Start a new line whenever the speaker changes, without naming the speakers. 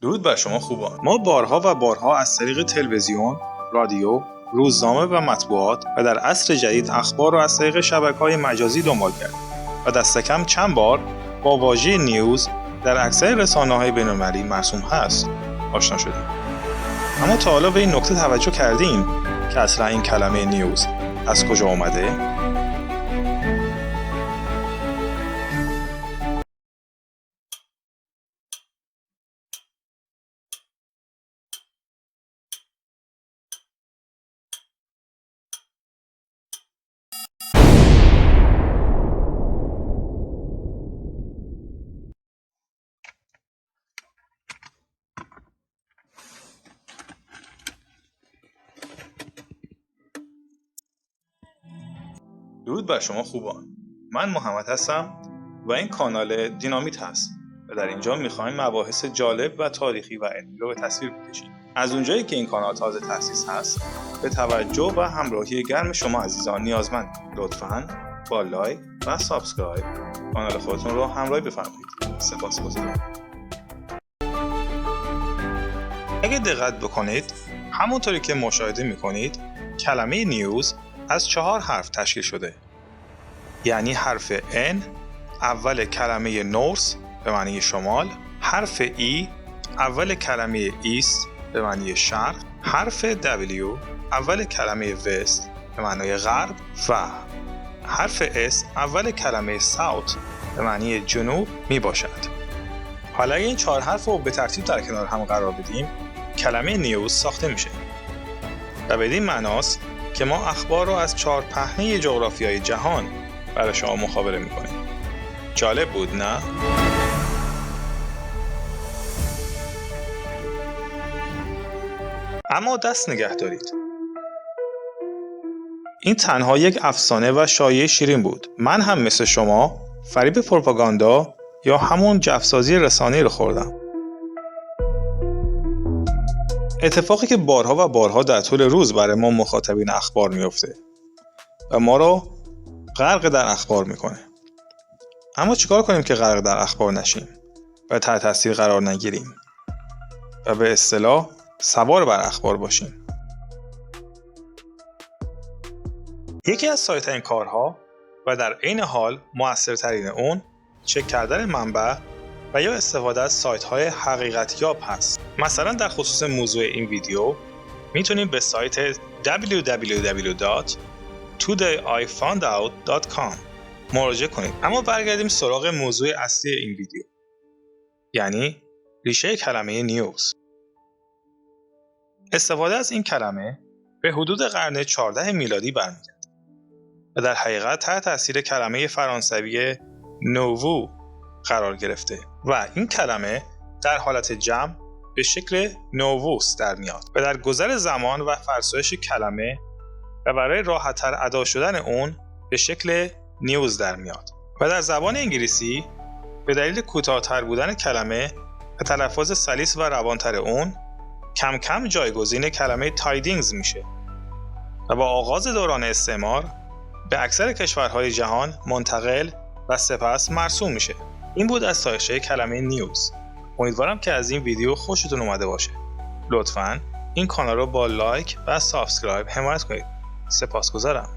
درود بر شما خوبان. ما بارها و بارها از طریق تلویزیون، رادیو، روزنامه و مطبوعات و در عصر جدید اخبار رو از طریق شبکه‌های مجازی دنبال کردیم و دست کم چند بار با واژه نیوز در اکثر رسانه‌های بین‌المللی مرسوم هست آشنا شدیم. اما تا حالا به این نکته توجه کردیم که اصلا این کلمه نیوز از کجا اومده؟ درود بر شما خوبان. من محمد هستم و این کانال دینامیت هست و در اینجا میخوایم مباحث جالب و تاریخی و علمی رو به تصویر بکشیم. از اونجایی که این کانال تازه تأسیس هست به توجه و همراهی گرم شما عزیزان نیازمند. لطفاً با لایک و سابسکرایب کانال خودتون رو همراهی بفرمایید. سپاسگزارم. اگه دقت بکنید همونطوری که مشاهده میکنید کلمه نیوز از 4 حرف تشکیل شده. یعنی حرف N اول کلمه نورث به معنی شمال، حرف E اول کلمه ایست به معنی شرق، حرف W اول کلمه وست به معنی غرب و حرف S اول کلمه ساوت به معنی جنوب می باشد. حالا این 4 حرف رو به ترتیب در کنار هم قرار بدیم کلمه نیوز ساخته میشه و بدین معناست که ما اخبار رو از 4 پهنه جغرافیای جهان برای شما مخابره میکنیم. جالب بود نه؟ اما دست نگه دارید. این تنها یک افسانه و شایعه شیرین بود. من هم مثل شما فریب پروپاگاندا یا همون جفسازی رسانه‌ای رو خوردم. اتفاقی که بارها و بارها در طول روز برای ما مخاطبین اخبار میفته و ما رو غرق در اخبار میکنه. اما چیکار کنیم که غرق در اخبار نشیم و تحت تاثیر قرار نگیریم و به اصطلاح سوار بر اخبار باشیم؟ یکی از سایه‌ترین کارها و در عین حال مؤثرترین اون چک کردن منبع و یا استفاده از سایت‌های حقیقت‌یاب هست. مثلا در خصوص موضوع این ویدیو میتونیم به سایت www.todayifoundout.com مراجعه کنید. اما برگردیم سراغ موضوع اصلی این ویدیو، یعنی ریشه کلمه نیوز. استفاده از این کلمه به حدود قرن 14 میلادی برمیگرده و در حقیقت تحت تاثیر کلمه فرانسوی نووو قرار گرفته و این کلمه در حالت جمع به شکل نووس در میاد و در گذر زمان و فرسایش کلمه و برای راحت‌تر ادا شدن اون به شکل نیوز در میاد و در زبان انگلیسی به دلیل کوتاه‌تر بودن کلمه و تلفظ سلیس و روانتر اون کم کم جایگزین کلمه تایدینگز میشه و با آغاز دوران استعمار به اکثر کشورهای جهان منتقل و سپس مرسوم میشه. این بود از سایشه کلمه نیوز. امیدوارم که از این ویدیو خوشتون اومده باشه. لطفاً این کانال رو با لایک و سابسکرایب حمایت کنید. سپاسگزارم.